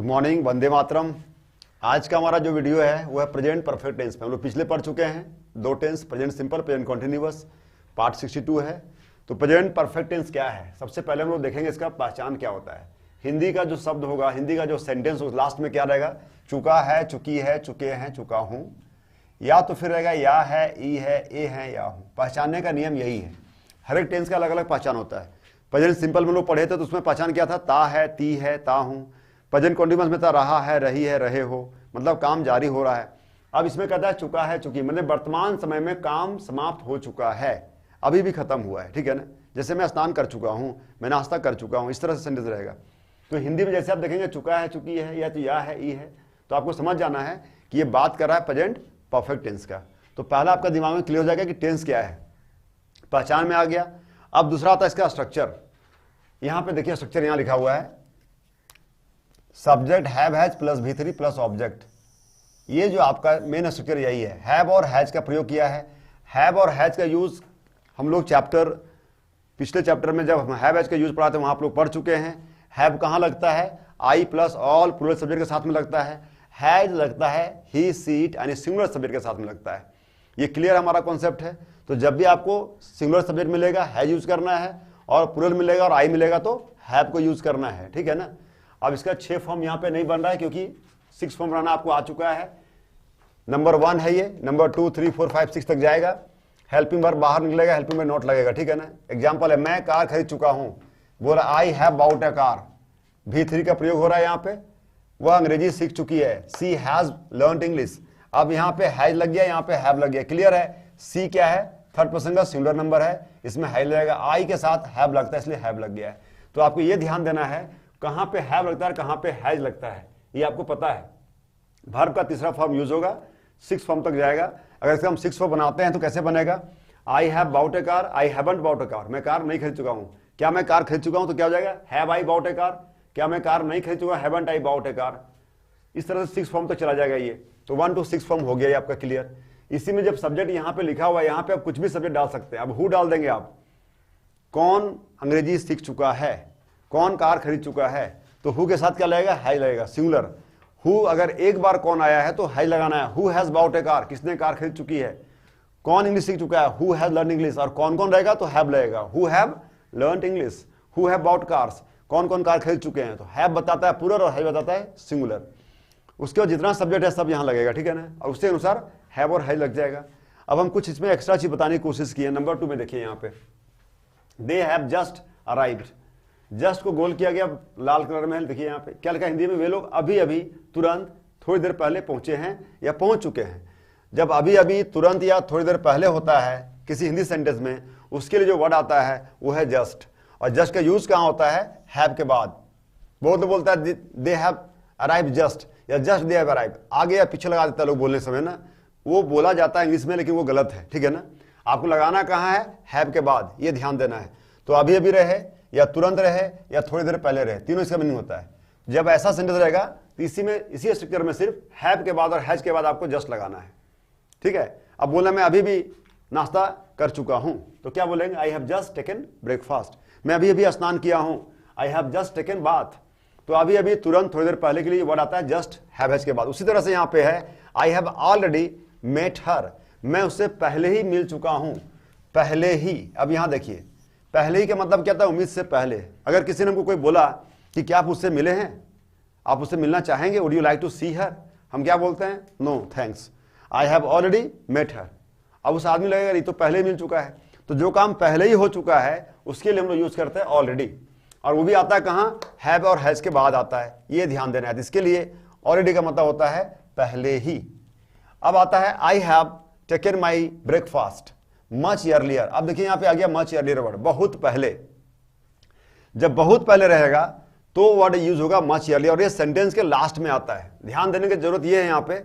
Morning, Vande Mataram. आज का हमारा जो वीडियो है वो है प्रेजेंट परफेक्ट टेंस में। हम लोग पिछले पढ़ चुके हैं दो tense, present simple, present continuous, part 62 है। तो प्रेजेंट परफेक्ट टेंस क्या है, सबसे पहले हम लोग देखेंगे इसका पहचान क्या होता है। हिंदी का जो शब्द होगा, हिंदी का जो सेंटेंस होगा, लास्ट में क्या रहेगा, चुका है, चुकी है, चुके हैं, चुका हूं, या तो फिर रहेगा या है, ई है, ए है, या हूं। पहचानने का नियम यही है। हर एक टेंस का अलग अलग पहचान होता है। प्रेजेंट सिंपल में लोग पढ़े थे तो उसमें पहचान क्या था, ता है, ती है, ता हूं। प्रेजेंट कॉन्टिन्यूअस में था रहा है, रही है, रहे हो, मतलब काम जारी हो रहा है। अब इसमें कहता है चुका है, चुकी, मतलब वर्तमान समय में काम समाप्त हो चुका है, अभी भी खत्म हुआ है, ठीक है ना। जैसे मैं स्नान कर चुका हूं, मैं नाश्ता कर चुका हूं, इस तरह से सेंटेंस रहेगा। तो हिंदी में जैसे आप देखेंगे चुका है, चुकी है, या तो या है, ई है, तो आपको समझ जाना है कि ये बात कर रहा है प्रेजेंट परफेक्ट टेंस का। तो पहला आपका दिमाग में क्लियर हो जाएगा कि टेंस क्या है, पहचान में आ गया। अब दूसरा आता है इसका स्ट्रक्चर। यहां पे देखिए स्ट्रक्चर यहां लिखा हुआ है, subject have has plus V3 plus object. ये जो आपका मेन स्ट्रक्चर यही है। हैव और हैज का प्रयोग किया है। हैव और हैज का यूज हम लोग पिछले चैप्टर में जब हम हैव हैज का यूज पढ़ाते हैं वहां आप लोग पढ़ चुके हैं। हैव कहां लगता है, आई प्लस ऑल प्लूरल सब्जेक्ट के साथ में लगता है। हैज लगता है ही, सी, इट यानी सिंगुलर सब्जेक्ट के साथ में लगता है। ये क्लियर हमारा कॉन्सेप्ट है। तो जब भी आपको सिंगुलर सब्जेक्ट मिलेगा हैज यूज करना है, और प्लूरल मिलेगा और आई मिलेगा तो हैव को यूज करना है, ठीक है ना। अब इसका 6 फॉर्म यहां पे नहीं बन रहा है क्योंकि 6 फॉर्म बनाना आपको आ चुका है। नंबर 1 है ये, नंबर 2, 3, 4, 5, 6 तक जाएगा। हेल्पिंग वर्ब बाहर निकलेगा, हेल्पिंग वर्ब नॉट लगेगा, ठीक है ना। एग्जांपल है, मैं कार खरीद चुका हूं, बोला I have bought a car, V3 का प्रयोग हो रहा है यहां पे। वह अंग्रेजी सीख चुकी है, सी हैज लर्नड इंग्लिश। अब यहां पे हैज लग गया, यहां पे हैव लग गया, क्लियर है। सी क्या है, थर्ड पर्सन का सिंगुलर नंबर है, इसमें हैज लगेगा। आई के साथ हैव लगता है इसलिए हैव लग गया है। तो आपको यह ध्यान देना है कहां पे हैव लगता है, कहां पे हैज लगता है, ये आपको पता है। वर्ब का तीसरा फॉर्म यूज होगा, 6 फॉर्म तक जाएगा। अगर इसका हम 6 फॉर्म बनाते हैं तो कैसे बनेगा, I have bought a car, I haven't bought a car, मैं कार नहीं खरीद चुका हूं। क्या मैं कार खरीद चुका हूं, तो क्या हो जाएगा, have I bought a car. क्या मैं कार नहीं खरीद चुका, haven't I bought a car. इस तरह से 6 फॉर्म तक चला जाएगा ये। तो 1 to 6 फॉर्म हो गया ये आपका क्लियर। इसी में जब सब्जेक्ट यहां पे लिखा हुआ है, यहां पे आप कुछ भी सब्जेक्ट डाल सकते हैं। अब हु डाल देंगे आप, कौन अंग्रेजी सीख चुका है, कौन कार खरीद चुका है, तो हु के साथ क्या लगेगा, हैज लगेगा, सिंगुलर। हु अगर एक बार कौन आया है तो हैज लगाना है। Who has bought a car, किसने कार खरीद चुकी है। कौन इंग्लिश सीख चुका है, हु हैज लर्न इंग्लिश, और कौन कौन रहेगा तो हैव लगेगा, who have learn English. Who have bought cars, कौन कौन कार खरीद चुके हैं, तो हैव बताता है प्लूरल और हैज बताता है सिंगुलर। उसके बाद जितना सब्जेक्ट है सब यहां लगेगा, ठीक है ना, और उसके अनुसार हैव और हैज लग जाएगा। अब हम कुछ इसमें एक्स्ट्रा चीज बताने की कोशिश की है। नंबर 2 में देखिए यहां पे, they have just arrived. Just को गोल किया गया लाल कलर में, देखिए यहां पे क्या लिखा हिंदी में, वे लोग अभी अभी, तुरंत, थोड़ी देर पहले पहुंचे हैं या पहुंच चुके हैं। जब अभी अभी, तुरंत या थोड़ी देर पहले होता है किसी हिंदी सेंटेंस में, उसके लिए जो वर्ड आता है वो है जस्ट। और जस्ट का यूज कहां होता है, हैव के बाद। बहुत लोग बोलता है दे हैव अराइव्ड जस्ट, या जस्ट दे हैव अराइव्ड, आगे या पीछे लगा देता है लोग बोलने समय ना, वो बोला जाता है इंग्लिश में लेकिन वो गलत है, ठीक है ना। आपको लगाना कहां है, हैव के बाद, ये ध्यान देना है। तो अभी अभी रहे, या तुरंत रहे, या थोड़ी देर पहले रहे, तीनों इसका मीनिंग होता है। जब ऐसा सेंटेंस रहेगा तो इसी स्ट्रक्चर में सिर्फ हैव के बाद और हैज के बाद आपको जस्ट लगाना है, ठीक है। अब बोलना मैं अभी भी नाश्ता कर चुका हूं, तो क्या बोलेंगे, I have just taken breakfast. मैं अभी अभी स्नान किया हूं, I have just taken bath. तो अभी अभी, तुरंत, थोड़ी देर पहले के लिए वर्ड आता है जस्ट हैव हैज के बाद। उसी तरह से यहां पे है, I have already met her, मैं उससे पहले ही मिल चुका हूं, पहले ही। अब यहां देखिए, पहले ही का मतलब क्या था, उम्मीद से पहले। अगर किसी ने हमको कोई बोला कि क्या आप उससे मिले हैं, आप उससे मिलना चाहेंगे, would you like to see her, हम क्या बोलते हैं, no thanks, I have already met her. अब उस आदमी लगेगा ये तो पहले ही मिल चुका है, तो जो काम पहले ही हो चुका है उसके लिए हम लोग यूज करते हैं ऑलरेडी। और वो भी आता है कहां, हैव और हैज के बाद आता है, ये ध्यान देना है। इसके लिए ऑलरेडी का मतलब होता है पहले ही। अब आता है, I have taken my breakfast much earlier. अब देखिए यहां पे आ गया मच अर्लियर वर्ड, बहुत पहले। जब बहुत पहले रहेगा तो वर्ड यूज होगा मच अर्लियर, और ये सेंटेंस के लास्ट में आता है। ध्यान देने की जरूरत यह है यहां पे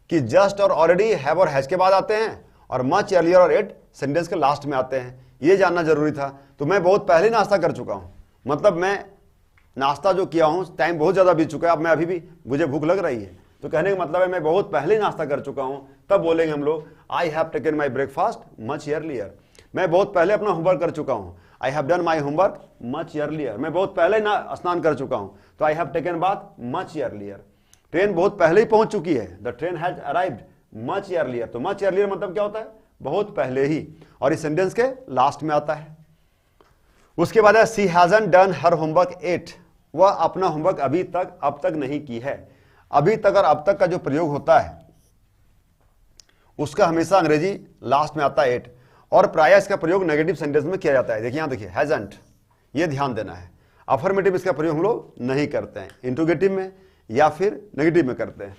कि जस्ट और ऑलरेडी हैव और हैज के बाद आते हैं, और मच अर्लियर और एट सेंटेंस के लास्ट में आते हैं। ये जानना जरूरी था। तो मैं बहुत पहले नाश्ता कर चुका हूं, मतलब मैं नाश्ता जो किया हूं, टाइम बहुत ज्यादा बीत चुका है, अब मैं अभी भी, मुझे भूख लग रही है, तो कहने का मतलब है मैं बहुत पहले नाश्ता कर चुका हूं। तब बोलेंगे हम लोग, I have taken my breakfast much earlier. मैं बहुत पहले अपना होमवर्क कर चुका हूं, I have done my homework much earlier, मैं बहुत पहले ना स्नान कर चुका हूं, तो I have taken bath much earlier. Train बहुत पहले ही पहुंच चुकी है, the train has arrived much earlier. तो मच अर्लियर मतलब क्या होता है, बहुत पहले ही, और इस सेंटेंस के लास्ट में आता है। उसके बाद है she hasn't done her homework yet, वह अपना होमवर्क अब तक नहीं की है। अभी तक और अब तक का जो प्रयोग होता है उसका हमेशा अंग्रेजी लास्ट में आता है एट, और प्रायः इसका प्रयोग नेगेटिव सेंटेंस में किया जाता है। देखिए यहां देखिए हैजंट, ये ध्यान देना है। अफर्मेटिव इसका प्रयोग हम लोग नहीं करते हैं, इंट्रोगेटिव में या फिर नेगेटिव में करते हैं।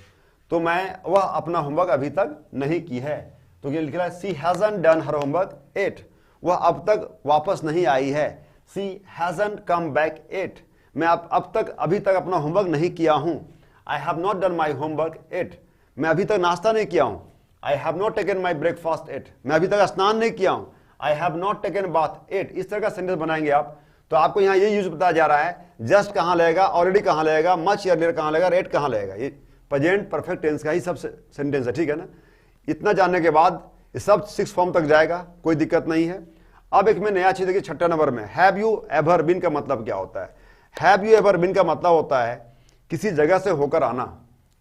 तो वह अपना होमवर्क अभी तक नहीं की है, तो ये लिख रहा है she hasn't done her homework yet, वह अब तक वापस नहीं आई है। She hasn't come back yet, मैं अभी तक अपना होमवर्क नहीं किया हूं। I have not done my homework yet, मैं अभी तक नाश्ता नहीं किया हूं। I have not taken my breakfast yet, मैं अभी तक स्नान नहीं किया हूं। I have not taken bath yet. इस तरह का सेंटेंस बनाएंगे आप, तो आपको यहां ये यूज बताया जा रहा है, जस्ट कहां लगेगा, ऑलरेडी कहां लगेगा, मच अर्लियर कहां लगेगा, एट कहां लगेगा। ये प्रेजेंट परफेक्ट टेंस का ही सब सेंटेंस है, ठीक है ना। इतना जानने के बाद ये सब 6 फॉर्म तक जाएगा, कोई दिक्कत नहीं है। अब एक में नया चीज देखिए, 6 नंबर में हैव यू एवर बीन का मतलब क्या होता है। हैव यू एवर बीन का मतलब होता है किसी जगह से होकर आना।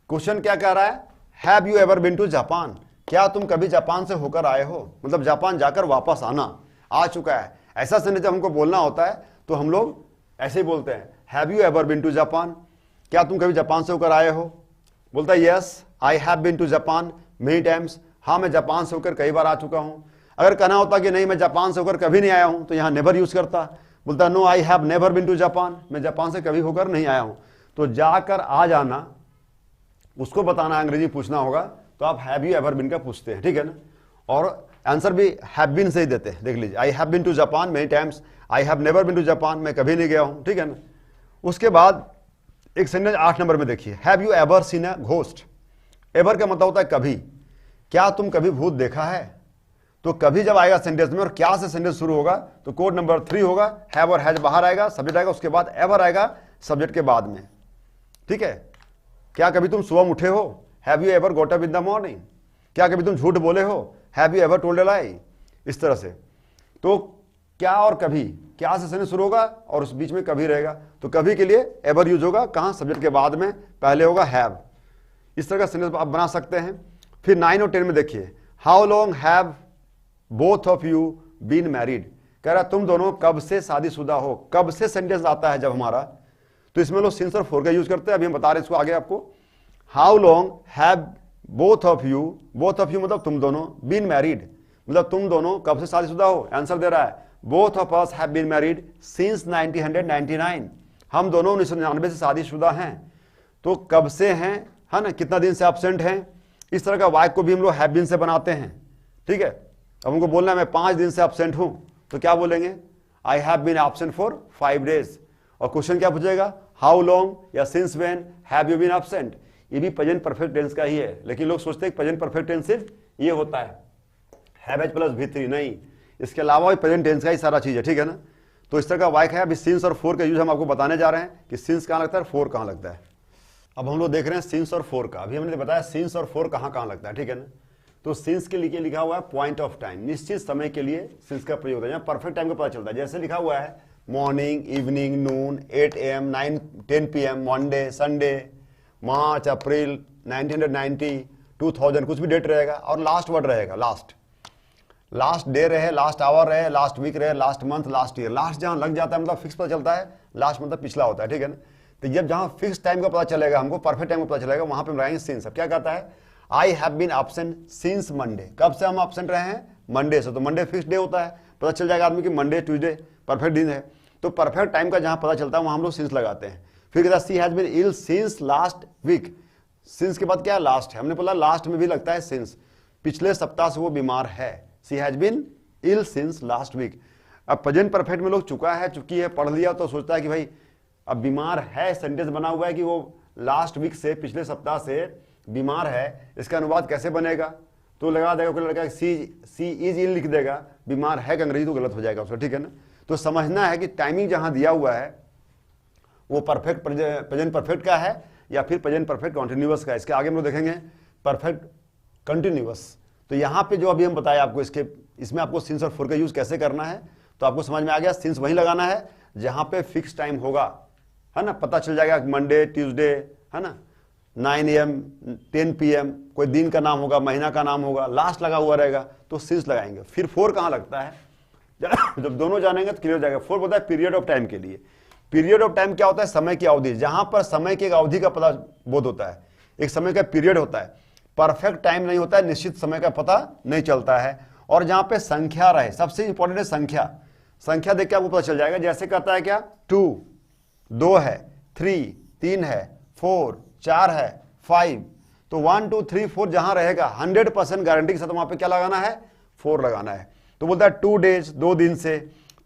क्वेश्चन क्या कह रहा है, have you ever been to Japan, क्या तुम कभी जापान से होकर आए हो, मतलब जापान जाकर वापस आना, आ चुका है। ऐसा सेंटेंस जब हमको बोलना होता है तो हम लोग ऐसे ही बोलते हैं, have you ever been to Japan, क्या तुम कभी जापान से होकर आए हो। बोलता है yes I have been to Japan many times, हाँ मैं जापान से होकर कई बार आ चुका हूं। अगर कहना होता कि नहीं मैं जापान से होकर कभी नहीं आया हूं, तो यहां नेवर यूज करता। बोलता no I have never been to Japan, मैं जापान से कभी होकर नहीं आया हूं। तो जाकर आ जाना उसको बताना, अंग्रेजी पूछना होगा तो आप हैव यू एवर बीन का पूछते हैं, ठीक है ना। और आंसर भी हैव बीन से ही देते हैं, देख लीजिए, I have been to Japan many times, I have never been to Japan, मैं कभी नहीं गया हूं, ठीक है ना। उसके बाद एक सेंटेंस 8 नंबर में देखिए, have you ever seen a ghost. Ever का मतलब होता है कभी, क्या तुम कभी भूत देखा है। तो कभी जब आएगा सेंटेंस में और क्या से सेंटेंस शुरू होगा, तो कोड नंबर 3 होगा, हैव और हैज बाहर आएगा, सब्जेक्ट आएगा, उसके बाद एवर आएगा सब्जेक्ट के बाद में, ठीक है। क्या कभी तुम सुबह उठे हो, have you ever got up in the morning. क्या कभी तुम झूठ बोले हो, have you ever told a lie. इस तरह से तो क्या और कभी, क्या से सेंटेंस शुरू होगा और उस बीच में कभी रहेगा, तो कभी के लिए एवर यूज होगा, कहां, सब्जेक्ट के बाद में, पहले होगा हैव। इस तरह का सेंटेंस आप बना सकते हैं। फिर 9 और 10 में देखिए, how long have both of you been married, कह रहा तुम दोनों कब से शादीशुदा हो। कब से सेंटेंस आता है जब हमारा, तो इसमें लोग सिंस और फॉर का यूज करते हैं, अभी हम बता रहे हैं इसको आगे आपको। How long have both of you मतलब तुम दोनों, बीन मैरिड मतलब तुम दोनों कब से शादीशुदा हो। आंसर दे रहा है, both of us have been married since 1999, हम दोनों 1999 से शादीशुदा हैं। तो कब से हैं, है ना, कितना दिन से एब्सेंट हैं। इस तरह का वाक्य को भी हम लोग हैव बीन से बनाते हैं, ठीक है। अब हमको बोलना है मैं 5 दिन से एब्सेंट हूं, तो क्या बोलेंगे, I have been absent for 5 days. और क्वेश्चन क्या पूछेगा, हाउ लॉन्ग या since when have you been absent. ये भी प्रेजेंट परफेक्ट टेंस का ही है, लेकिन लोग सोचते हैं प्रेजेंट परफेक्ट टेंस सिर्फ ये होता है, हैव एज प्लस V3, नहीं, इसके अलावा भी प्रेजेंट टेंस का ही सारा चीज है, ठीक है ना। तो इस तरह का वाक्य है। अभी सिंस और फॉर का यूज हम आपको बताने जा रहे हैं कि सिंस कहां लगता है, फॉर कहां लगता है। अब हम लोग देख रहे हैं सिंस और फॉर का। अभी हमने बताया सिंस और फॉर कहां कहां लगता है, ठीक है ना। तो सिंस के लिए लिखा हुआ है पॉइंट ऑफ टाइम, निश्चित समय के लिए सिंस का प्रयोग है, परफेक्ट टाइम का पता चलता है। जैसे लिखा हुआ है morning, evening, noon, 8 AM, 9, 10 PM, Monday, Sunday, March, April, 1990, 2000, कुछ भी डेट रहेगा और लास्ट वर्ड रहेगा, लास्ट डे रहे, लास्ट आवर रहे, लास्ट वीक रहे, last month, last year. Last जहां लग जाता है मतलब फिक्स पता चलता है, लास्ट मतलब पिछला होता है, ठीक है ना। तो जब जहां फिक्स टाइम का पता चलेगा हमको, परफेक्ट टाइम का पता चलेगा, वहां पे हम लगाएंगे सिंस। अब क्या कहता है, I have been absent since Monday, कब से हम एब्सेंट रहे हैं, मंडे से। तो मंडे फिक्स डे होता है, पता चल जाएगा आदमी कि मंडे, ट्यूसडे परफेक्ट दिन है। तो परफेक्ट टाइम का जहां पता चलता है वहां हम लोग सिंस लगाते हैं। फिर कहता है she has been ill since last week. Since के बाद क्या है, लास्ट है। हमने बोला लास्ट में भी लगता है सिंस, पिछले सप्ताह से वो बीमार है। She has been ill since last week. अब प्रेजेंट परफेक्ट में लोग चुका है, चुकी है, पढ़ लिया तो सोचता है कि भाई अब बीमार है, सेंटेंस बना हुआ है कि वो लास्ट वीक से, पिछले सप्ताह से बीमार है, इसका अनुवाद कैसे बनेगा। तो लगा देगा कोई लड़का सी इज इल लिख देगा, बीमार है का अंग्रेजी तो गलत हो जाएगा उसका, ठीक है ना। तो समझना है कि टाइमिंग जहां दिया हुआ है वो परफेक्ट प्रेजेंट परफेक्ट का है या फिर प्रेजेंट परफेक्ट कॉन्टिन्यूअस का है। इसके आगे हम लोग देखेंगे परफेक्ट कंटिन्यूअस। तो यहां पे जो अभी हम बताए आपको, इसमें आपको सिंस और फॉर का यूज कैसे करना है, तो आपको समझ में आ गया, सिंस वहीं लगाना है जहां पे फिक्स टाइम होगा, है ना, पता चल जाएगा मंडे ट्यूसडे, है ना, 9 AM 10 PM, कोई दिन का नाम होगा, महीना का नाम होगा, लास्ट लगा हुआ रहेगा तो सिंस लगाएंगे। फिर 4 कहाँ लगता है, जब दोनों जानेंगे तो क्लियर हो जाएगा। 4 बोलता है पीरियड ऑफ टाइम के लिए। पीरियड ऑफ टाइम क्या होता है, समय की अवधि, जहां पर समय की एक अवधि का पता बोध होता है, एक समय का पीरियड होता है, परफेक्ट टाइम नहीं होता है, निश्चित समय का पता नहीं चलता है। और जहां पे संख्या रहे, सबसे इंपॉर्टेंट है संख्या। संख्या देख के आपको पता चल जाएगा, जैसे कहता है क्या 2 2 है, 3 3 है, 4 4 है, 5, तो 1 2 3 4 जहां रहेगा 100% गारंटी के साथ वहां पे क्या लगाना है, 4 लगाना है। तो बोलता है 2 days 2 दिन से,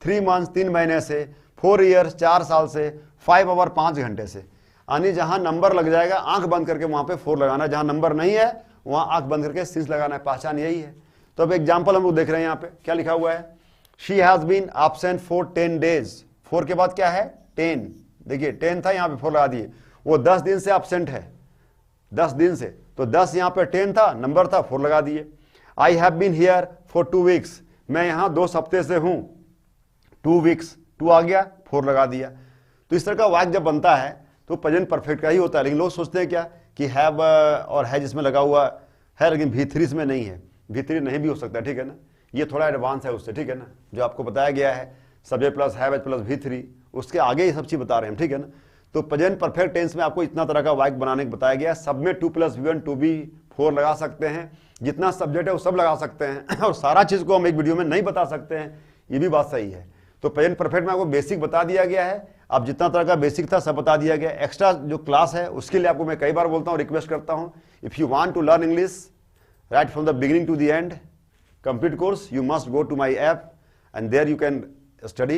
3 months 3 महीने से, 4 years 4 साल से, 5 hour 5 घंटे से। यानी जहां नंबर लग जाएगा आंख बंद करके वहां पे 4 लगाना है, जहां नंबर नहीं है वहां आंख बंद करके सिंस लगाना है। पहचान यही है। तो अब एग्जाम्पल हम लोग देख रहे हैं, यहाँ पे क्या लिखा हुआ है, she has been absent for 10 days। 4 के बाद क्या है 10, देखिए 10 था, यहाँ पे 4 लगा दिए। वो 10 दिन से एब्सेंट है, 10 दिन से, तो 10 यहाँ पे 10 था, नंबर था, 4 लगा दिए। I have been here for 2 weeks, मैं यहाँ 2 हफ्ते से हूँ, 2 weeks, 2 आ गया, 4 लगा दिया। तो इस तरह का वाक्य जब बनता है तो प्रेजेंट परफेक्ट का ही होता है। लेकिन लोग सोचते हैं क्या कि हैव और है जिसमें लगा हुआ है, लेकिन V3 इसमें नहीं है। V3 नहीं भी हो सकता, ठीक है ना, ये थोड़ा एडवांस है उससे, ठीक है ना, जो आपको बताया गया है subject plus have plus V3, उसके आगे ये सब चीज बता रहे हैं, ठीक है ना। तो प्रेजेंट परफेक्ट टेंस में आपको इतना तरह का वाक्य बनाने को बताया गया है। सब में 2 + V1 2B 4 लगा सकते हैं, जितना सब्जेक्ट है वो सब लगा सकते हैं और सारा चीज को हम एक वीडियो में नहीं बता सकते हैं, ये भी बात सही है। तो प्रेजेंट परफेक्ट में आपको बेसिक बता दिया गया है, अब जितना तरह का बेसिक था सब बता दिया गया। एक्स्ट्रा जो क्लास है उसके लिए आपको मैं कई बार बोलता हूँ, रिक्वेस्ट करता हूँ, if you want to learn English right from the beginning to the end, complete course, you must go to my app and there you can study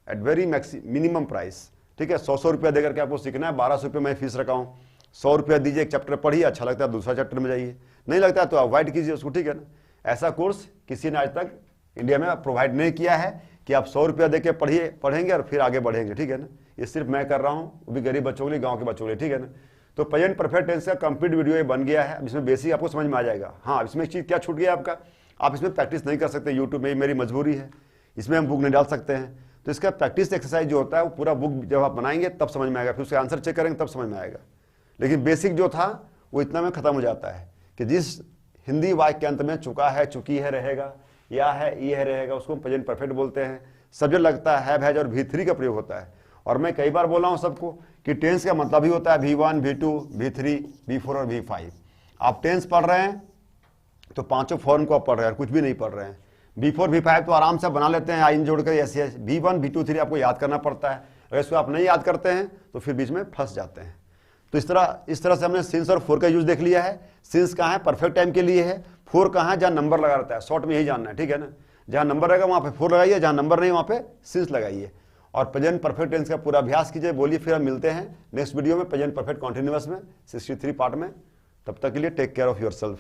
at very minimum price, ठीक है। 100 रुपया देकर के आपको सीखना है, 1200 रुपये मैं फीस रखा हूँ। 100 रुपया दीजिए, एक चैप्टर पढ़िए, अच्छा लगता है दूसरा चैप्टर में जाइए, नहीं लगता है तो अवॉइड कीजिए उसको, ठीक है ना। ऐसा कोर्स किसी ने आज तक इंडिया में प्रोवाइड नहीं किया है कि आप 100 रुपया देके पढ़ेंगे और फिर आगे बढ़ेंगे, ठीक है ना। ये सिर्फ मैं कर रहा हूँ, वो भी गरीब बच्चों के लिए, गाँव के बच्चों के लिए, ठीक है ना। तो प्रेजेंट परफेक्ट टेंस का कंप्लीट वीडियो ये बन गया है, इसमें बेसिक आपको समझ में आ जाएगा। हाँ, इसमें एक चीज़ क्या छूट गया आपका, आप इसमें प्रैक्टिस नहीं कर सकते यूट्यूब में, मेरी मजबूरी है, इसमें हम बुक नहीं डाल सकते हैं। तो इसका प्रैक्टिस एक्सरसाइज जो होता है वो पूरा बुक जब आप बनाएंगे तब समझ में आएगा, फिर उसके आंसर चेक करेंगे तब समझ में आएगा। लेकिन बेसिक जो था वो इतना में खत्म हो जाता है कि जिस हिंदी वाक्य के अंत में चुका है, चुकी है रहेगा, या है, ये है रहेगा, उसको प्रेजेंट परफेक्ट बोलते हैं। सब्जेक्ट लगता है हैव, हैज और V3 का प्रयोग होता है। और मैं कई बार बोला हूं सबको कि टेंस का मतलब ही होता है V1 V2 V3 V4 और V5। आप टेंस पढ़ रहे हैं तो पांचों फॉर्म को आप पढ़ रहे हैं, कुछ भी नहीं पढ़ रहे हैं। V4 V5 तो आराम से बना लेते हैं, आइन जोड़कर ऐसे। V1 V2 3 आपको याद करना पड़ता है, अगर इसको आप नहीं याद करते हैं तो फिर बीच में फंस जाते हैं। तो इस तरह से हमने सिंस और 4 का यूज देख लिया है। सिंस कहाँ है, परफेक्ट टाइम के लिए है। 4 कहाँ है, जहाँ नंबर लगा रहता है, शॉर्ट में यही जानना है, ठीक है ना। जहाँ नंबर रहेगा वहाँ पे 4 लगाइए, जहाँ नंबर नहीं वहाँ पे सिंस लगाइए। और प्रेजेंट परफेक्ट टेंस का पूरा अभ्यास कीजिए। बोलिए, फिर हम मिलते हैं नेक्स्ट वीडियो में प्रेजेंट परफेक्ट कॉन्टिन्यूअस में 63 पार्ट में। तब तक के लिए टेक केयर ऑफ योरसेल्फ।